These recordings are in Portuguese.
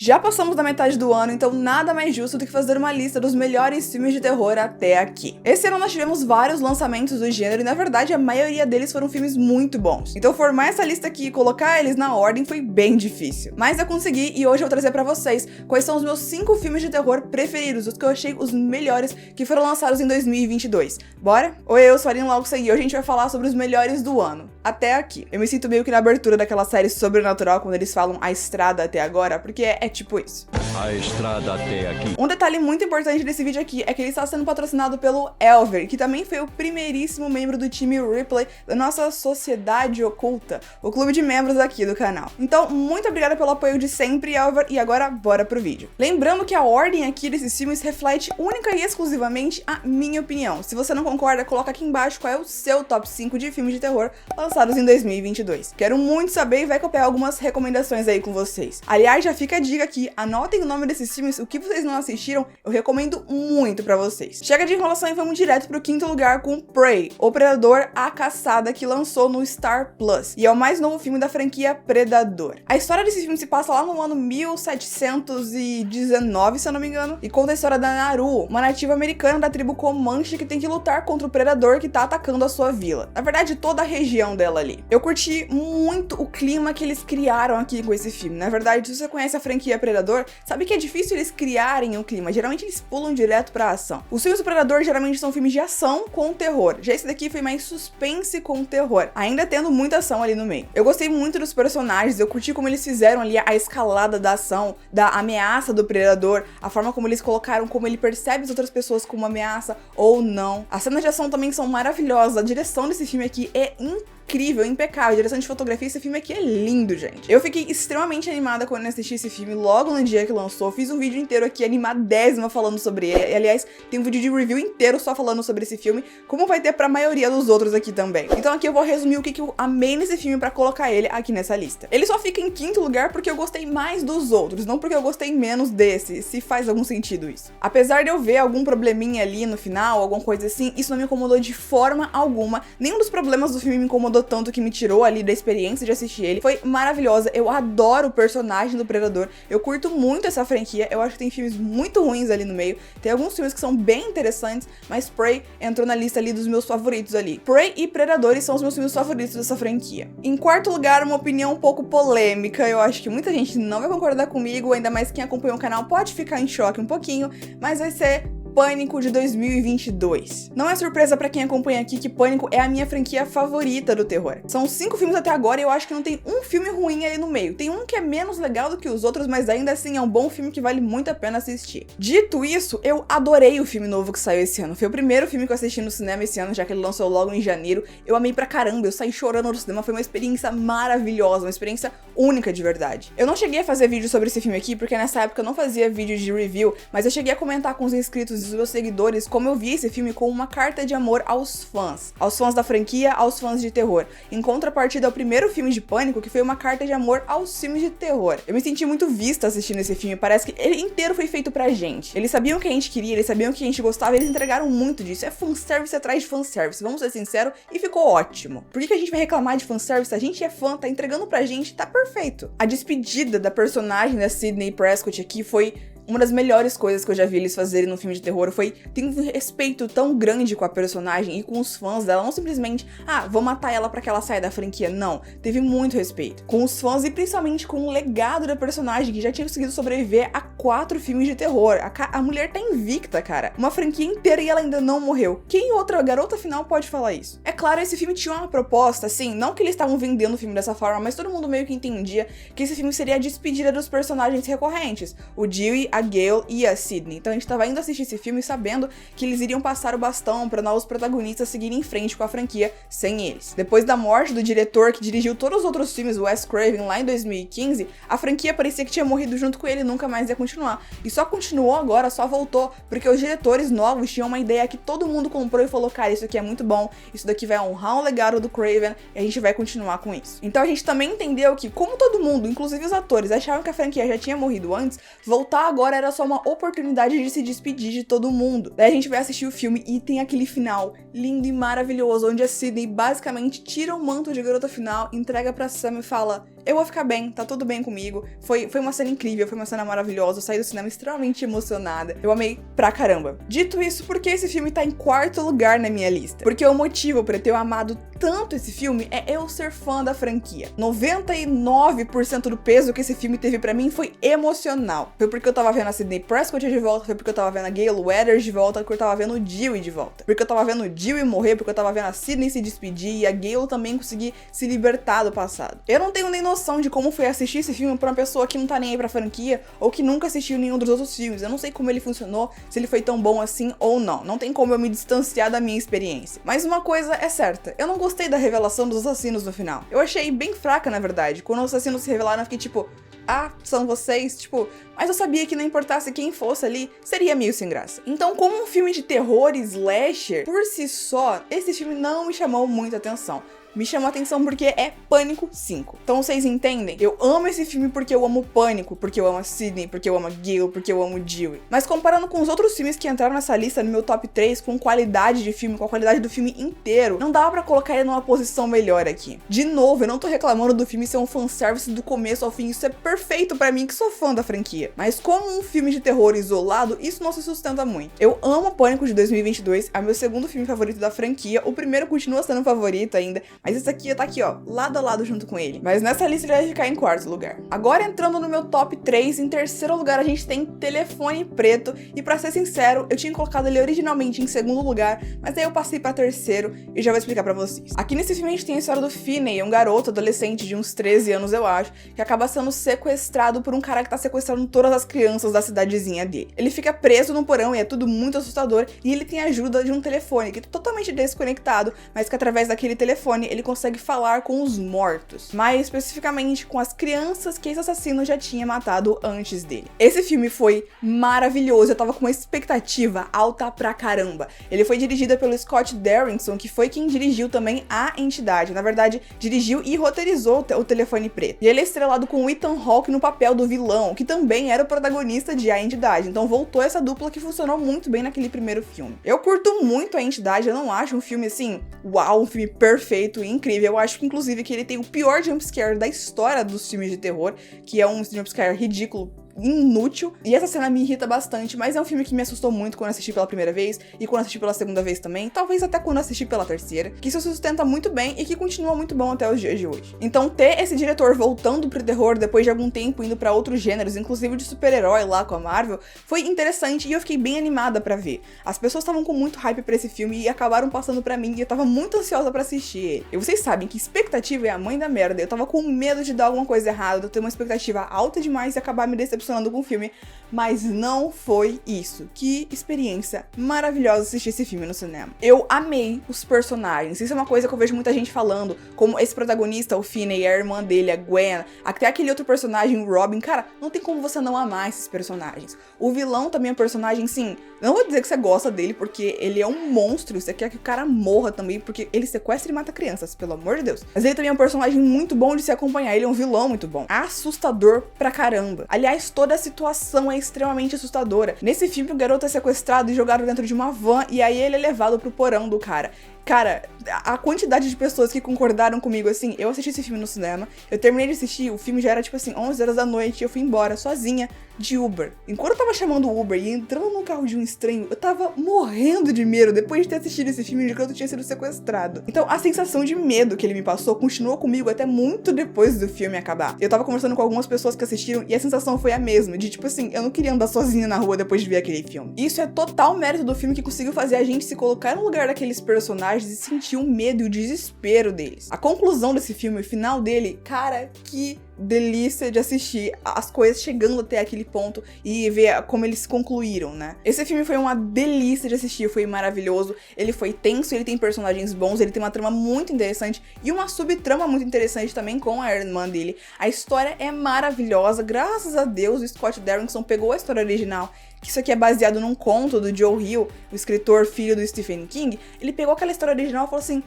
Já passamos da metade do ano, então nada mais justo do que fazer uma lista dos melhores filmes de terror até aqui. Esse ano nós tivemos vários lançamentos do gênero e na verdade a maioria deles foram filmes muito bons. Então formar essa lista aqui e colocar eles na ordem foi bem difícil. Mas eu consegui e hoje eu vou trazer pra vocês quais são os meus 5 filmes de terror preferidos, os que eu achei os melhores que foram lançados em 2022. Bora? Oi, eu sou a Aline Laux e hoje a gente vai falar sobre os melhores do ano. Até aqui. Eu me sinto meio que na abertura daquela série Sobrenatural quando eles falam a estrada até agora, porque é tipo isso. A estrada até aqui. Um detalhe muito importante desse vídeo aqui é que ele está sendo patrocinado pelo Elver, que também foi o primeiríssimo membro do time Ripley da nossa Sociedade Oculta, o clube de membros aqui do canal. Então, muito obrigada pelo apoio de sempre, Elver, e agora bora pro vídeo. Lembrando que a ordem aqui desses filmes reflete única e exclusivamente a minha opinião. Se você não concorda, coloca aqui embaixo qual é o seu top 5 de filmes de terror lançados em 2022. Quero muito saber e vai que eu pego algumas recomendações aí com vocês. Aliás, já fica a dica aqui, anotem o nome desses filmes, o que vocês não assistiram, eu recomendo muito pra vocês. Chega de enrolação e vamos direto pro quinto lugar com Prey, o Predador A Caçada, que lançou no Star Plus, e é o mais novo filme da franquia Predador. A história desse filme se passa lá no ano 1719, se eu não me engano, e conta a história da Naru, uma nativa americana da tribo Comanche que tem que lutar contra o predador que tá atacando a sua vila. Na verdade, toda a região dela ali. Eu curti muito o clima que eles criaram aqui com esse filme. Na verdade, se você conhece a franquia Predador, sabe que é difícil eles criarem um clima, geralmente eles pulam direto pra ação. Os filmes do Predador geralmente são filmes de ação com terror, já esse daqui foi mais suspense com terror, ainda tendo muita ação ali no meio. Eu gostei muito dos personagens, eu curti como eles fizeram ali a escalada da ação, da ameaça do Predador, a forma como eles colocaram, como ele percebe as outras pessoas como ameaça ou não. As cenas de ação também são maravilhosas, a direção desse filme aqui é incrível, impecável, a direção de fotografia, esse filme aqui é lindo, gente. Eu fiquei extremamente animada quando assisti esse filme logo no dia que lançou, fiz um vídeo inteiro aqui animadésima falando sobre ele, aliás, tem um vídeo de review inteiro só falando sobre esse filme, como vai ter pra maioria dos outros aqui também. Então aqui eu vou resumir o que eu amei nesse filme pra colocar ele aqui nessa lista. Ele só fica em quinto lugar porque eu gostei mais dos outros, não porque eu gostei menos desse, se faz algum sentido isso. Apesar de eu ver algum probleminha ali no final, alguma coisa assim, isso não me incomodou de forma alguma, nenhum dos problemas do filme me incomodou tanto que me tirou ali da experiência de assistir ele. Foi maravilhosa, eu adoro o personagem do Predador, eu curto muito essa franquia, eu acho que tem filmes muito ruins ali no meio, tem alguns filmes que são bem interessantes, mas Prey entrou na lista ali dos meus favoritos ali. Prey e Predadores são os meus filmes favoritos dessa franquia. Em quarto lugar, uma opinião um pouco polêmica, eu acho que muita gente não vai concordar comigo, ainda mais quem acompanha o canal pode ficar em choque um pouquinho, mas vai ser Pânico de 2022. Não é surpresa pra quem acompanha aqui que Pânico é a minha franquia favorita do terror. São 5 filmes até agora e eu acho que não tem um filme ruim ali no meio. Tem um que é menos legal do que os outros, mas ainda assim é um bom filme que vale muito a pena assistir. Dito isso, eu adorei o filme novo que saiu esse ano. Foi o primeiro filme que eu assisti no cinema esse ano, já que ele lançou logo em janeiro. Eu amei pra caramba, eu saí chorando no cinema, foi uma experiência maravilhosa, uma experiência única de verdade. Eu não cheguei a fazer vídeo sobre esse filme aqui, porque nessa época eu não fazia vídeo de review, mas eu cheguei a comentar com os inscritos dos meus seguidores como eu vi esse filme como uma carta de amor aos fãs da franquia, aos fãs de terror, em contrapartida ao primeiro filme de Pânico, que foi uma carta de amor aos filmes de terror. Eu me senti muito vista assistindo esse filme, parece que ele inteiro foi feito pra gente. Eles sabiam o que a gente queria, eles sabiam o que a gente gostava, eles entregaram muito disso. É fanservice atrás de fanservice, vamos ser sinceros, e ficou ótimo. Por que a gente vai reclamar de fanservice? A gente é fã, tá entregando pra gente, tá perfeito. A despedida da personagem da Sidney Prescott aqui foi uma das melhores coisas que eu já vi eles fazerem no filme de terror. Tem um respeito tão grande com a personagem e com os fãs dela, não simplesmente, vou matar ela pra que ela saia da franquia, não. Teve muito respeito com os fãs e principalmente com o legado da personagem, que já tinha conseguido sobreviver a 4 filmes de terror. A mulher tá invicta, cara. Uma franquia inteira e ela ainda não morreu. Quem outra garota final pode falar isso? É claro, esse filme tinha uma proposta, assim, não que eles estavam vendendo o filme dessa forma, mas todo mundo meio que entendia que esse filme seria a despedida dos personagens recorrentes, o Dewey, a Gale e a Sidney. Então a gente tava indo assistir esse filme sabendo que eles iriam passar o bastão para novos protagonistas seguirem em frente com a franquia sem eles. Depois da morte do diretor que dirigiu todos os outros filmes, Wes Craven, lá em 2015, a franquia parecia que tinha morrido junto com ele e nunca mais ia continuar. E só continuou agora, só voltou, porque os diretores novos tinham uma ideia que todo mundo comprou e falou, cara, isso aqui é muito bom, isso daqui vai honrar o legado do Craven e a gente vai continuar com isso. Então a gente também entendeu que, como todo mundo, inclusive os atores, achavam que a franquia já tinha morrido antes, voltar agora agora era só uma oportunidade de se despedir de todo mundo. Daí a gente vai assistir o filme e tem aquele final lindo e maravilhoso, onde a Sidney basicamente tira o manto de garota final, entrega pra Sam e fala: eu vou ficar bem, tá tudo bem comigo. Foi uma cena incrível, foi uma cena maravilhosa, eu saí do cinema extremamente emocionada. Eu amei pra caramba. Dito isso, por que esse filme tá em quarto lugar na minha lista? Porque o motivo pra eu ter amado tanto esse filme é eu ser fã da franquia. 99% do peso que esse filme teve pra mim foi emocional. Foi porque eu tava vendo a Sidney Prescott de volta, foi porque eu tava vendo a Gale Weathers de volta, porque eu tava vendo o Dewey de volta. Porque eu tava vendo o Dewey morrer, porque eu tava vendo a Sidney se despedir e a Gale também conseguir se libertar do passado. Eu não tenho nem noção de como foi assistir esse filme pra uma pessoa que não tá nem aí pra franquia ou que nunca assistiu nenhum dos outros filmes. Eu não sei como ele funcionou, se ele foi tão bom assim ou não. Não tem como eu me distanciar da minha experiência. Mas uma coisa é certa, eu não gostei da revelação dos assassinos no final. Eu achei bem fraca, na verdade. Quando os assassinos se revelaram, eu fiquei tipo, ah, são vocês? Tipo, mas eu sabia que não importasse quem fosse ali, seria meio sem graça. Então, como um filme de terror e slasher, por si só, esse filme não me chamou muita atenção. Me chamou a atenção porque é Pânico 5. Então vocês entendem? Eu amo esse filme porque eu amo Pânico, porque eu amo a Sidney, porque eu amo a Gale, porque eu amo o Dewey. Mas comparando com os outros filmes que entraram nessa lista no meu top 3, com qualidade de filme, com a qualidade do filme inteiro, não dava pra colocar ele numa posição melhor aqui. De novo, eu não tô reclamando do filme ser um fanservice do começo ao fim, isso é perfeito pra mim que sou fã da franquia. Mas como um filme de terror isolado, isso não se sustenta muito. Eu amo Pânico de 2022, é meu segundo filme favorito da franquia, o primeiro continua sendo favorito ainda, mas esse aqui tá aqui, ó, lado a lado junto com ele. Mas nessa lista ele vai ficar em quarto lugar. Agora entrando no meu top 3, em terceiro lugar a gente tem Telefone Preto. E pra ser sincero, eu tinha colocado ele originalmente em segundo lugar, mas aí eu passei pra terceiro e já vou explicar pra vocês. Aqui nesse filme a gente tem a história do Finney, um garoto adolescente de uns 13 anos, eu acho, que acaba sendo sequestrado por um cara que tá sequestrando todas as crianças da cidadezinha dele. Ele fica preso no porão e é tudo muito assustador, e ele tem a ajuda de um telefone que é totalmente desconectado, mas que através daquele telefone ele consegue falar com os mortos, mais especificamente com as crianças que esse assassino já tinha matado antes dele. Esse filme foi maravilhoso, eu tava com uma expectativa alta pra caramba. Ele foi dirigido pelo Scott Derrickson, que foi quem dirigiu também A Entidade. Na verdade, dirigiu e roteirizou o Telefone Preto. E ele é estrelado com o Ethan Hawke no papel do vilão, que também era o protagonista de A Entidade. Então voltou essa dupla que funcionou muito bem naquele primeiro filme. Eu curto muito A Entidade, eu não acho um filme assim, uau, um filme perfeito e incrível. Eu acho que, inclusive, que ele tem o pior jumpscare da história dos filmes de terror, que é um jumpscare ridículo, inútil, e essa cena me irrita bastante, mas é um filme que me assustou muito quando assisti pela primeira vez, e quando assisti pela segunda vez também, talvez até quando assisti pela terceira, que isso sustenta muito bem e que continua muito bom até os dias de hoje. Então ter esse diretor voltando pro terror depois de algum tempo indo pra outros gêneros, inclusive de super-herói lá com a Marvel, foi interessante e eu fiquei bem animada pra ver. As pessoas estavam com muito hype pra esse filme e acabaram passando pra mim e eu tava muito ansiosa pra assistir ele. E vocês sabem que expectativa é a mãe da merda, eu tava com medo de dar alguma coisa errada, de eu ter uma expectativa alta demais e acabar me decepcionando com o filme, mas não foi isso. Que experiência maravilhosa assistir esse filme no cinema. Eu amei os personagens, isso é uma coisa que eu vejo muita gente falando, como esse protagonista, o Finney, a irmã dele, a Gwen, até aquele outro personagem, o Robin. Cara, não tem como você não amar esses personagens. O vilão também é um personagem, sim, não vou dizer que você gosta dele, porque ele é um monstro, você quer que o cara morra também, porque ele sequestra e mata crianças, pelo amor de Deus. Mas ele também é um personagem muito bom de se acompanhar, ele é um vilão muito bom. Assustador pra caramba. Aliás, toda a situação é extremamente assustadora. Nesse filme, o garoto é sequestrado e jogado dentro de uma van, e aí ele é levado pro porão do cara. Cara, a quantidade de pessoas que concordaram comigo, assim, eu assisti esse filme no cinema, eu terminei de assistir, o filme já era tipo assim, 11 horas da noite, e eu fui embora sozinha de Uber. Enquanto eu tava chamando o Uber e entrando no carro de um estranho, eu tava morrendo de medo depois de ter assistido esse filme de quando eu tinha sido sequestrado. Então a sensação de medo que ele me passou continuou comigo até muito depois do filme acabar. Eu tava conversando com algumas pessoas que assistiram e a sensação foi a mesma, de tipo assim, eu não queria andar sozinha na rua depois de ver aquele filme. Isso é total mérito do filme, que conseguiu fazer a gente se colocar no lugar daqueles personagens e sentir o medo e o desespero deles. A conclusão desse filme, o final dele, cara, que delícia de assistir as coisas chegando até aquele ponto e ver como eles concluíram, né? Esse filme foi uma delícia de assistir, foi maravilhoso, ele foi tenso, ele tem personagens bons, ele tem uma trama muito interessante e uma subtrama muito interessante também com a irmã dele. A história é maravilhosa, graças a Deus o Scott Derrickson pegou a história original, que isso aqui é baseado num conto do Joe Hill, o escritor filho do Stephen King. Ele pegou aquela história original e falou assim,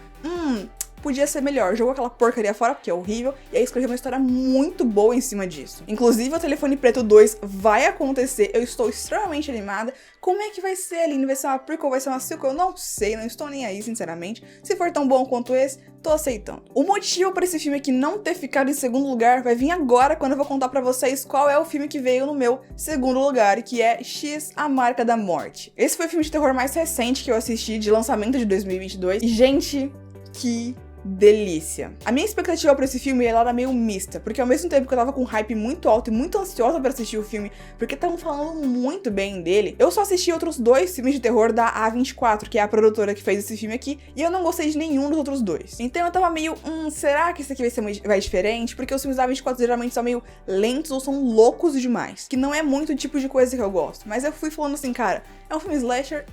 podia ser melhor. Jogou aquela porcaria fora, porque é horrível, e aí escreveu uma história muito boa em cima disso. Inclusive, o Telefone Preto 2 vai acontecer, eu estou extremamente animada. Como é que vai ser, Aline? Vai ser uma prequel, vai ser uma sequel? Eu não sei, não estou nem aí, sinceramente. Se for tão bom quanto esse, tô aceitando. O motivo para esse filme aqui não ter ficado em segundo lugar vai vir agora, quando eu vou contar pra vocês qual é o filme que veio no meu segundo lugar, que é X, A Marca da Morte. Esse foi o filme de terror mais recente que eu assisti, de lançamento de 2022. E, gente, que delícia. A minha expectativa pra esse filme, ela era meio mista, porque ao mesmo tempo que eu tava com um hype muito alto e muito ansiosa pra assistir o filme, porque estavam falando muito bem dele, eu só assisti outros 2 filmes de terror da A24, que é a produtora que fez esse filme aqui, e eu não gostei de nenhum dos outros 2. Então eu tava meio, será que esse aqui vai diferente? Porque os filmes da A24 geralmente são meio lentos ou são loucos demais, que não é muito o tipo de coisa que eu gosto. Mas eu fui falando assim, cara, é um filme slasher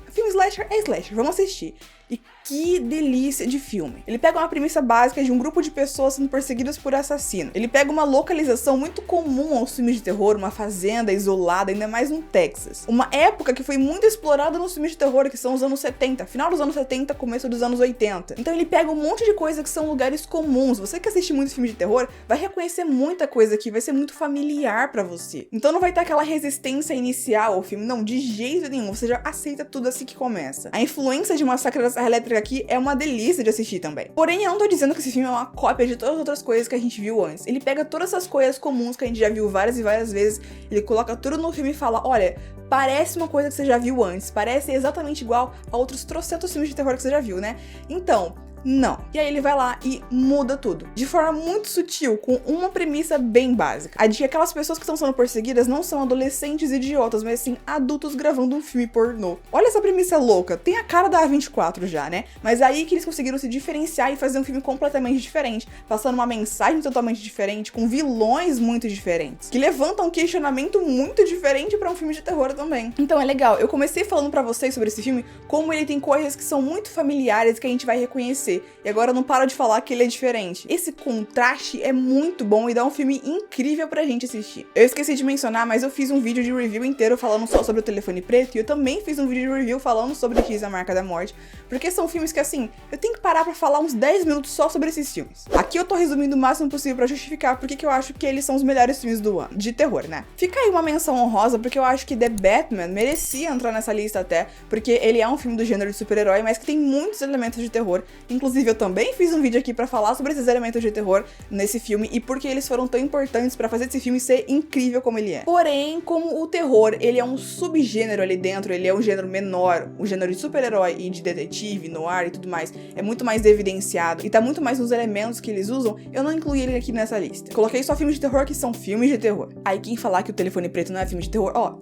é slasher, vamos assistir. E que delícia de filme. Ele pega uma premissa básica de um grupo de pessoas sendo perseguidas por assassino. Ele pega uma localização muito comum aos filmes de terror, uma fazenda isolada, ainda mais no Texas. Uma época que foi muito explorada nos filmes de terror, que são os anos 70, final dos anos 70, começo dos anos 80. Então ele pega um monte de coisa que são lugares comuns. Você que assiste muito filme de terror, vai reconhecer muita coisa aqui, vai ser muito familiar pra você. Então não vai ter aquela resistência inicial ao filme, não, de jeito nenhum. Você já aceita tudo assim que começa. A influência de Massacre da Serra Elétrica aqui é uma delícia de assistir também. Porém, eu não tô dizendo que esse filme é uma cópia de todas as outras coisas que a gente viu antes. Ele pega todas essas coisas comuns que a gente já viu várias e várias vezes, ele coloca tudo no filme e fala, olha, parece uma coisa que você já viu antes, parece exatamente igual a outros trocentos filmes de terror que você já viu, né? Então, não. E aí ele vai lá e muda tudo. De forma muito sutil, com uma premissa bem básica. A de que aquelas pessoas que estão sendo perseguidas não são adolescentes idiotas, mas sim adultos gravando um filme pornô. Olha essa premissa louca. Tem a cara da A24 já, né? Mas aí que eles conseguiram se diferenciar e fazer um filme completamente diferente, passando uma mensagem totalmente diferente, com vilões muito diferentes, que levantam um questionamento muito diferente pra um filme de terror também. Então é legal. Eu comecei falando pra vocês sobre esse filme, como ele tem coisas que são muito familiares que a gente vai reconhecer. E agora eu não paro de falar que ele é diferente. Esse contraste é muito bom e dá um filme incrível pra gente assistir. Eu esqueci de mencionar, mas eu fiz um vídeo de review inteiro falando só sobre o Telefone Preto, e eu também fiz um vídeo de review falando sobre X, A Marca da Morte, porque são filmes que, assim, eu tenho que parar pra falar uns 10 minutos só sobre esses filmes. Aqui eu tô resumindo o máximo possível pra justificar porque que eu acho que eles são os melhores filmes do ano, de terror, né? Fica aí uma menção honrosa, porque eu acho que The Batman merecia entrar nessa lista até, porque ele é um filme do gênero de super-herói, mas que tem muitos elementos de terror. Inclusive, eu também fiz um vídeo aqui pra falar sobre esses elementos de terror nesse filme e por que eles foram tão importantes pra fazer esse filme ser incrível como ele é. Porém, como o terror, ele é um subgênero ali dentro, ele é um gênero menor, o gênero de super-herói e de detetive, noir e tudo mais, é muito mais evidenciado e tá muito mais nos elementos que eles usam, eu não incluí ele aqui nessa lista. Coloquei só filmes de terror que são filmes de terror. Aí quem falar que o Telefone Preto não é filme de terror, ó...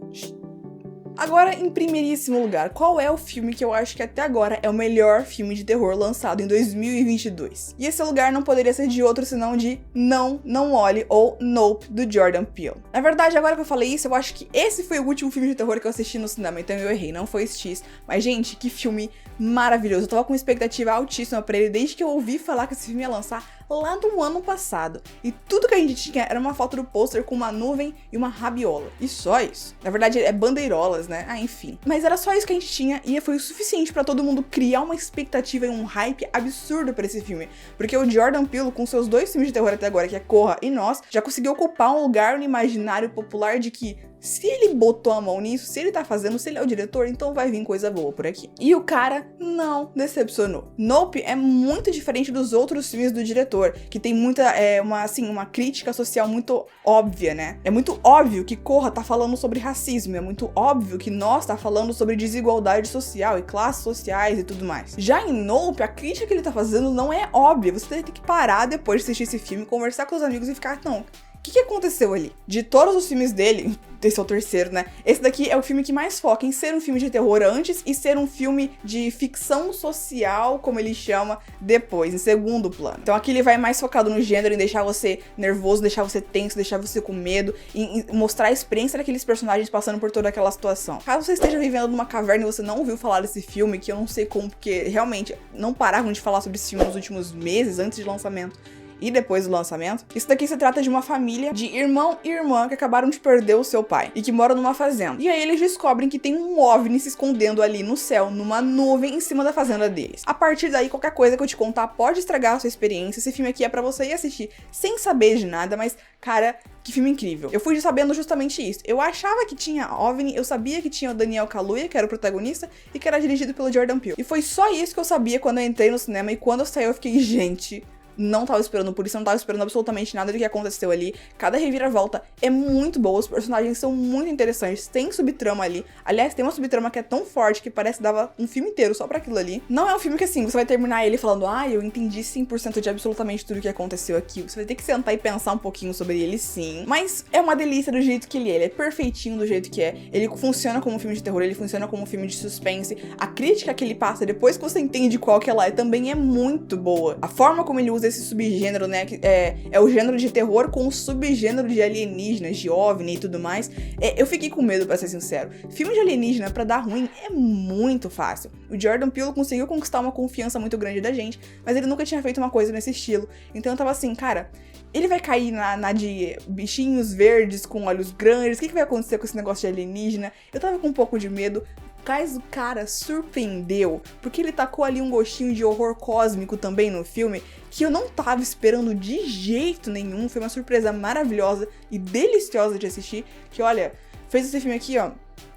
Agora, em primeiríssimo lugar, qual é o filme que eu acho que até agora é o melhor filme de terror lançado em 2022? E esse lugar não poderia ser de outro senão de Não, Não Olhe, ou Nope, do Jordan Peele. Na verdade, agora que eu falei isso, eu acho que esse foi o último filme de terror que eu assisti no cinema, então eu errei, não foi X. Mas, gente, que filme maravilhoso. Eu tava com uma expectativa altíssima pra ele desde que eu ouvi falar que esse filme ia lançar lá do ano passado. E tudo que a gente tinha era uma foto do pôster com uma nuvem e uma rabiola. E só isso. Na verdade, é bandeirolas, né? Ah, enfim. Mas era só isso que a gente tinha e foi o suficiente pra todo mundo criar uma expectativa e um hype absurdo pra esse filme. Porque o Jordan Peele, com seus 2 filmes de terror até agora, que é Corra e Nós, já conseguiu ocupar um lugar no imaginário popular de que se ele botou a mão nisso, se ele tá fazendo, se ele é o diretor, então vai vir coisa boa por aqui. E o cara não decepcionou. Nope é muito diferente dos outros filmes do diretor, que tem muita, uma crítica social muito óbvia, né? É muito óbvio que Corra tá falando sobre racismo, é muito óbvio que Nós tá falando sobre desigualdade social e classes sociais e tudo mais. Já em Nope, a crítica que ele tá fazendo não é óbvia, você tem que parar depois de assistir esse filme, conversar com os amigos e ficar, não... O que aconteceu ali? De todos os filmes dele, esse é o terceiro, né? Esse daqui é o filme que mais foca em ser um filme de terror antes e ser um filme de ficção social, como ele chama, depois, em segundo plano. Então aqui ele vai mais focado no gênero, em deixar você nervoso, deixar você tenso, deixar você com medo, em mostrar a experiência daqueles personagens passando por toda aquela situação. Caso você esteja vivendo numa caverna e você não ouviu falar desse filme, que eu não sei como, porque realmente não paravam de falar sobre esse filme nos últimos meses, antes de lançamento, e depois do lançamento. Isso daqui se trata de uma família de irmão e irmã que acabaram de perder o seu pai e que moram numa fazenda. E aí eles descobrem que tem um OVNI se escondendo ali no céu, numa nuvem em cima da fazenda deles. A partir daí, qualquer coisa que eu te contar pode estragar a sua experiência. Esse filme aqui é pra você ir assistir sem saber de nada, mas, cara, que filme incrível. Eu fui sabendo justamente isso. Eu achava que tinha OVNI, eu sabia que tinha o Daniel Kaluuya, que era o protagonista, e que era dirigido pelo Jordan Peele. E foi só isso que eu sabia quando eu entrei no cinema, e quando eu saí eu fiquei, gente, não tava esperando por isso, não tava esperando absolutamente nada do que aconteceu ali. Cada reviravolta é muito boa, os personagens são muito interessantes, tem subtrama ali. Aliás, tem uma subtrama que é tão forte que parece que dava um filme inteiro só pra aquilo ali. Não é um filme que, assim, você vai terminar ele falando, eu entendi 100% de absolutamente tudo que aconteceu aqui. Você vai ter que sentar e pensar um pouquinho sobre ele, sim. Mas é uma delícia do jeito que ele é perfeitinho do jeito que é. Ele funciona como um filme de terror, ele funciona como um filme de suspense. A crítica que ele passa depois que você entende qual que ela é também é muito boa. A forma como ele usa esse subgênero, né, que é o gênero de terror com o subgênero de alienígenas, de OVNI e tudo mais. Eu fiquei com medo, pra ser sincero. Filme de alienígena, pra dar ruim, é muito fácil. O Jordan Peele conseguiu conquistar uma confiança muito grande da gente, mas ele nunca tinha feito uma coisa nesse estilo. Então eu tava assim, cara, ele vai cair na de bichinhos verdes com olhos grandes, o que vai acontecer com esse negócio de alienígena? Eu tava com um pouco de medo. Mas o cara surpreendeu, porque ele tacou ali um gostinho de horror cósmico também no filme, que eu não tava esperando de jeito nenhum. Foi uma surpresa maravilhosa e deliciosa de assistir, que olha, fez esse filme aqui, ó.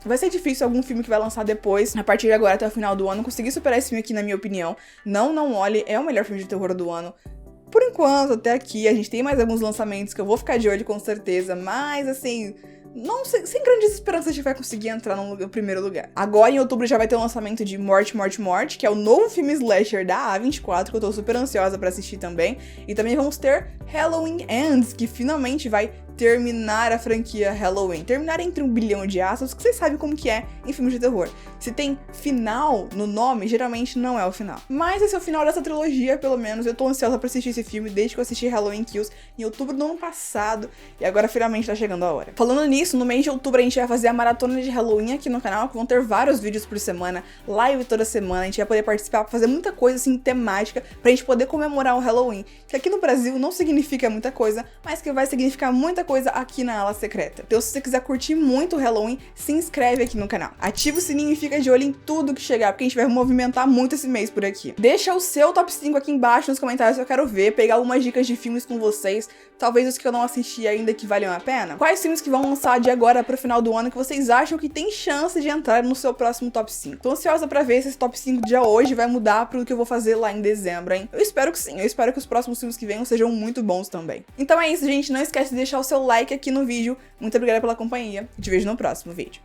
Vai ser difícil algum filme que vai lançar depois, a partir de agora até o final do ano, conseguir superar esse filme aqui, na minha opinião. Não olhe, é o melhor filme de terror do ano. Por enquanto, até aqui, a gente tem mais alguns lançamentos que eu vou ficar de olho com certeza, mas assim, não sem grandes esperanças a gente vai conseguir entrar no primeiro lugar. Agora, em outubro, já vai ter o lançamento de Morte, que é o novo filme slasher da A24, que eu tô super ansiosa pra assistir também. E também vamos ter Halloween Ends, que finalmente vai terminar a franquia Halloween. Terminar entre 1 bilhão de aspas, que vocês sabem como que é em filmes de terror. Se tem final no nome, geralmente não é o final. Mas esse é o final dessa trilogia, pelo menos. Eu tô ansiosa pra assistir esse filme desde que eu assisti Halloween Kills em outubro do ano passado. E agora finalmente tá chegando a hora. Falando nisso, no mês de outubro a gente vai fazer a maratona de Halloween aqui no canal, que vão ter vários vídeos por semana, live toda semana. A gente vai poder participar, fazer muita coisa assim, temática, pra gente poder comemorar o Halloween. Que aqui no Brasil não significa muita coisa, mas que vai significar muita coisa aqui na ala secreta. Então, se você quiser curtir muito o Halloween, se inscreve aqui no canal. Ativa o sininho e fica de olho em tudo que chegar, porque a gente vai movimentar muito esse mês por aqui. Deixa o seu top 5 aqui embaixo nos comentários que eu quero ver, pegar algumas dicas de filmes com vocês, talvez os que eu não assisti ainda que valham a pena. Quais filmes que vão lançar de agora pro final do ano que vocês acham que tem chance de entrar no seu próximo top 5? Tô ansiosa pra ver se esse top 5 de hoje vai mudar pro que eu vou fazer lá em dezembro, hein? Eu espero que sim, eu espero que os próximos filmes que venham sejam muito bons também. Então é isso, gente, não esquece de deixar o seu like aqui no vídeo. Muito obrigada pela companhia e te vejo no próximo vídeo.